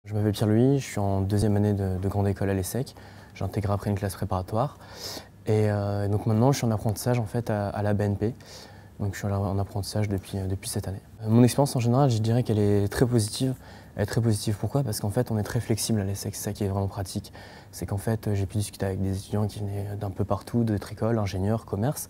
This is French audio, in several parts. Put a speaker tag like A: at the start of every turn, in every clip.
A: Je m'appelle Pierre-Louis, je suis en deuxième année de grande école à l'ESSEC. J'ai intégré après une classe préparatoire. Donc maintenant, je suis en apprentissage en fait à la BNP. Donc je suis en apprentissage depuis cette année. Mon expérience en général, je dirais qu'elle est très positive. Elle est très positive pourquoi? Parce qu'en fait, on est très flexible à l'ESSEC, c'est ça qui est vraiment pratique. C'est qu'en fait, j'ai pu discuter avec des étudiants qui venaient d'un peu partout, d'autres écoles, ingénieurs, commerce.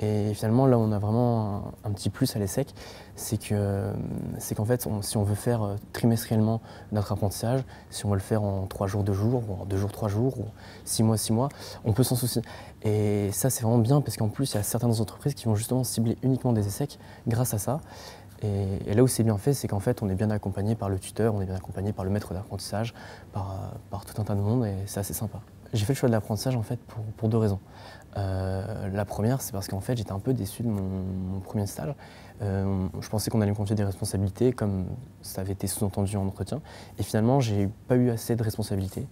A: Et finalement, là, on a vraiment un petit plus à l'ESSEC, c'est qu'en fait, si on veut faire trimestriellement notre apprentissage, si on veut le faire en 3 jours, 2 jours, ou en 2 jours, 3 jours, ou 6 mois, 6 mois, on peut s'en soucier. Et ça, c'est vraiment bien parce qu'en plus, il y a certaines entreprises qui vont justement cibler uniquement des ESSEC grâce à ça. Et là où c'est bien fait, c'est qu'en fait, on est bien accompagné par le tuteur, on est bien accompagné par le maître d'apprentissage, par tout un tas de monde, et c'est assez sympa. J'ai fait le choix de l'apprentissage en fait pour 2 raisons. La première, c'est parce qu'en fait, j'étais un peu déçu de mon premier stage. Je pensais qu'on allait me confier des responsabilités, comme ça avait été sous-entendu en entretien. Et finalement, j'ai pas eu assez de responsabilités.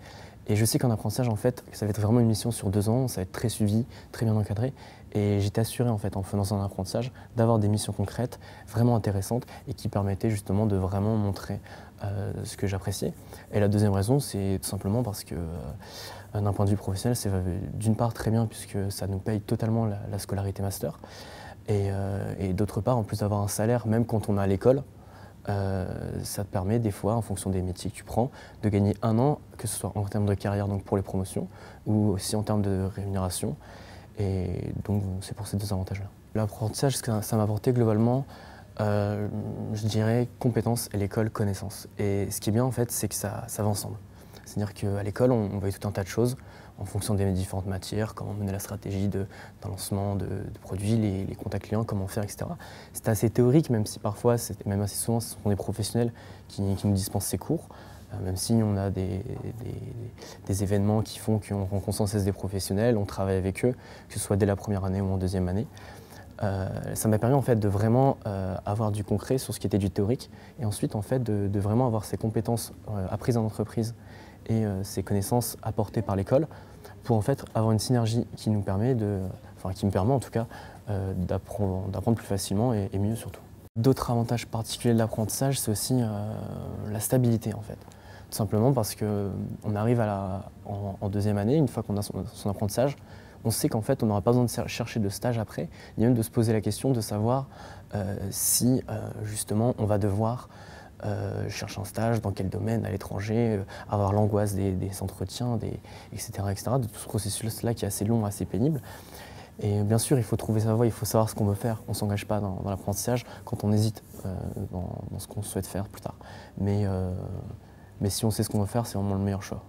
A: Et je sais qu'en apprentissage, en fait, ça va être vraiment une mission sur 2 ans, ça va être très suivi, très bien encadré. Et j'étais assuré, en fait, en faisant un apprentissage, d'avoir des missions concrètes, vraiment intéressantes, et qui permettaient justement de vraiment montrer ce que j'appréciais. Et la deuxième raison, c'est tout simplement parce que d'un point de vue professionnel, c'est d'une part très bien puisque ça nous paye totalement la scolarité master. Et d'autre part, en plus d'avoir un salaire, même quand on est à l'école, ça te permet des fois, en fonction des métiers que tu prends, de gagner 1 an, que ce soit en termes de carrière, donc pour les promotions, ou aussi en termes de rémunération. Et donc c'est pour ces 2 avantages-là. L'apprentissage, ce que ça m'a apporté globalement, je dirais compétences et l'école connaissances. Et ce qui est bien en fait, c'est que ça va ensemble. C'est-à-dire qu'à l'école, on voyait tout un tas de choses en fonction des différentes matières, comment mener la stratégie d'un lancement de produits, les contacts clients, comment faire, etc. C'était assez théorique, même si parfois, même assez souvent, ce sont des professionnels qui nous dispensent ces cours. Même si on a des événements qui font qu'on rencontre sans cesse des professionnels, on travaille avec eux, que ce soit dès la première année ou en deuxième année. Ça m'a permis en fait de vraiment avoir du concret sur ce qui était du théorique et ensuite en fait de vraiment avoir ces compétences apprises en entreprise et ces connaissances apportées par l'école pour en fait avoir une synergie qui nous permet qui me permet en tout cas d'apprendre plus facilement et mieux surtout. D'autres avantages particuliers de l'apprentissage, c'est aussi la stabilité en fait. Tout simplement parce qu'on arrive en deuxième année, une fois qu'on a son apprentissage, on sait qu'en fait on n'aura pas besoin de chercher de stage après, ni même de se poser la question de savoir si justement on va devoir chercher un stage, dans quel domaine, à l'étranger, avoir l'angoisse des entretiens, etc., etc., de tout ce processus-là qui est assez long, assez pénible. Et bien sûr, il faut trouver sa voie, il faut savoir ce qu'on veut faire. On ne s'engage pas dans l'apprentissage quand on hésite dans ce qu'on souhaite faire plus tard. Mais si on sait ce qu'on veut faire, c'est vraiment le meilleur choix.